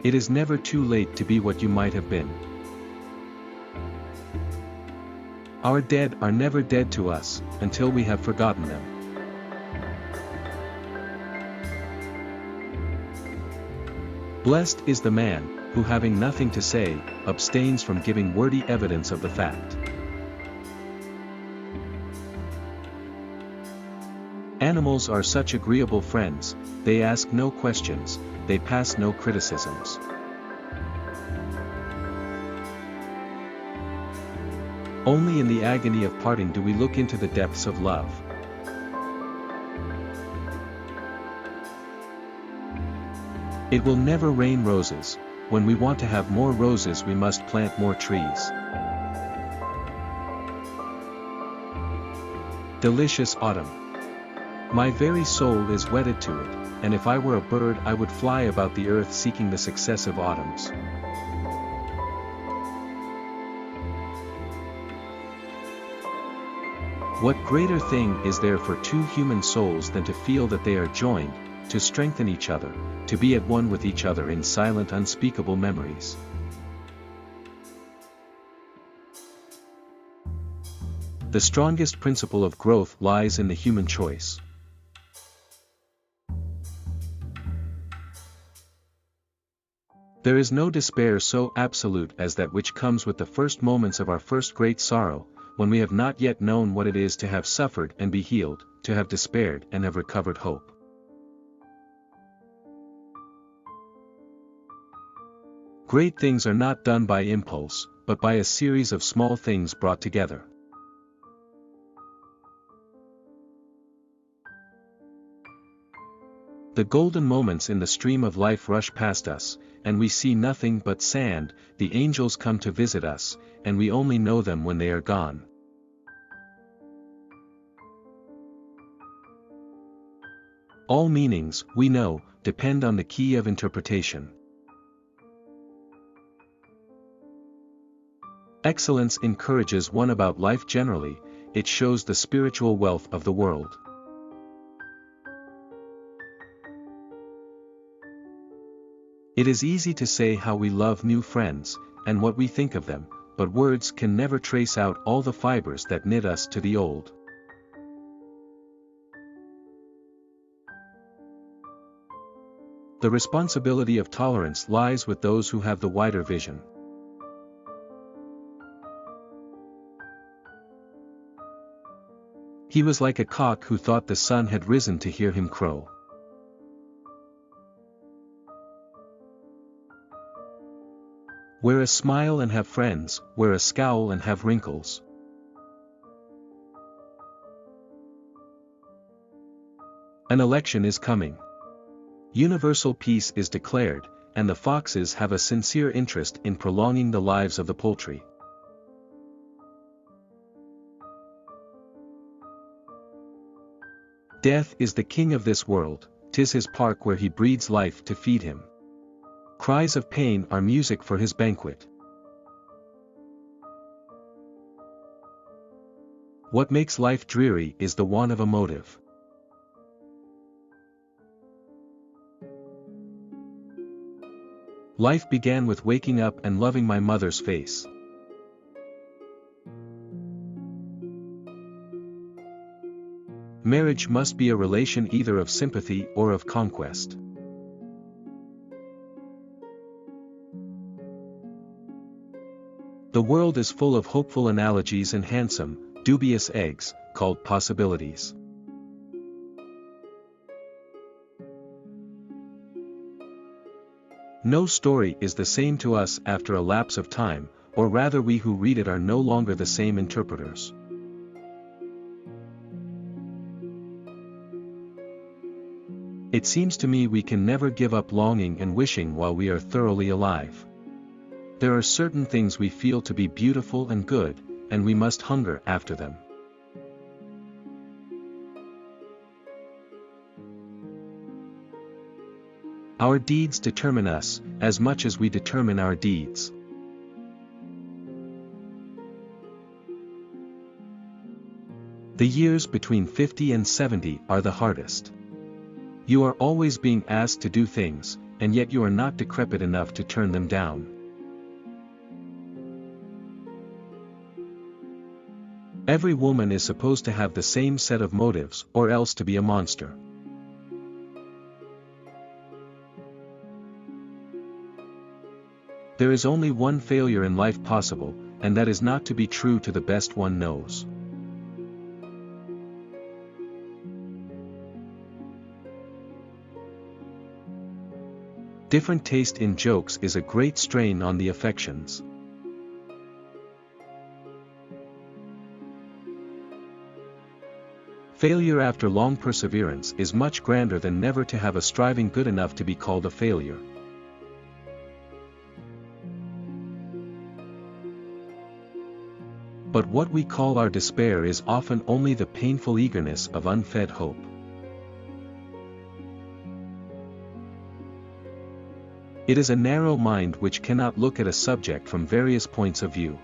It is never too late to be what you might have been. Our dead are never dead to us, until we have forgotten them. Blessed is the man, who having nothing to say, abstains from giving wordy evidence of the fact. Animals are such agreeable friends, they ask no questions, they pass no criticisms. Only in the agony of parting do we look into the depths of love. It will never rain roses. When we want to have more roses we must plant more trees. Delicious autumn. My very soul is wedded to it, and if I were a bird I would fly about the earth seeking the successive autumns. What greater thing is there for two human souls than to feel that they are joined, to strengthen each other, to be at one with each other in silent unspeakable memories? The strongest principle of growth lies in the human choice. There is no despair so absolute as that which comes with the first moments of our first great sorrow, when we have not yet known what it is to have suffered and be healed, to have despaired and have recovered hope. Great things are not done by impulse, but by a series of small things brought together. The golden moments in the stream of life rush past us, and we see nothing but sand. The angels come to visit us, and we only know them when they are gone. All meanings, we know, depend on the key of interpretation. Excellence encourages one about life generally, it shows the spiritual wealth of the world. It is easy to say how we love new friends, and what we think of them, but words can never trace out all the fibers that knit us to the old. The responsibility of tolerance lies with those who have the wider vision. He was like a cock who thought the sun had risen to hear him crow. Wear a smile and have friends, wear a scowl and have wrinkles. An election is coming. Universal peace is declared, and the foxes have a sincere interest in prolonging the lives of the poultry. Death is the king of this world, 'tis his park where he breeds life to feed him. Cries of pain are music for his banquet. What makes life dreary is the want of a motive. Life began with waking up and loving my mother's face. Marriage must be a relation either of sympathy or of conquest. The world is full of hopeful analogies and handsome, dubious eggs, called possibilities. No story is the same to us after a lapse of time, or rather we who read it are no longer the same interpreters. It seems to me we can never give up longing and wishing while we are thoroughly alive. There are certain things we feel to be beautiful and good, and we must hunger after them. Our deeds determine us, as much as we determine our deeds. The years between 50 and 70 are the hardest. You are always being asked to do things, and yet you are not decrepit enough to turn them down. Every woman is supposed to have the same set of motives, or else to be a monster. There is only one failure in life possible, and that is not to be true to the best one knows. Different taste in jokes is a great strain on the affections. Failure after long perseverance is much grander than never to have a striving good enough to be called a failure. But what we call our despair is often only the painful eagerness of unfed hope. It is a narrow mind which cannot look at a subject from various points of view.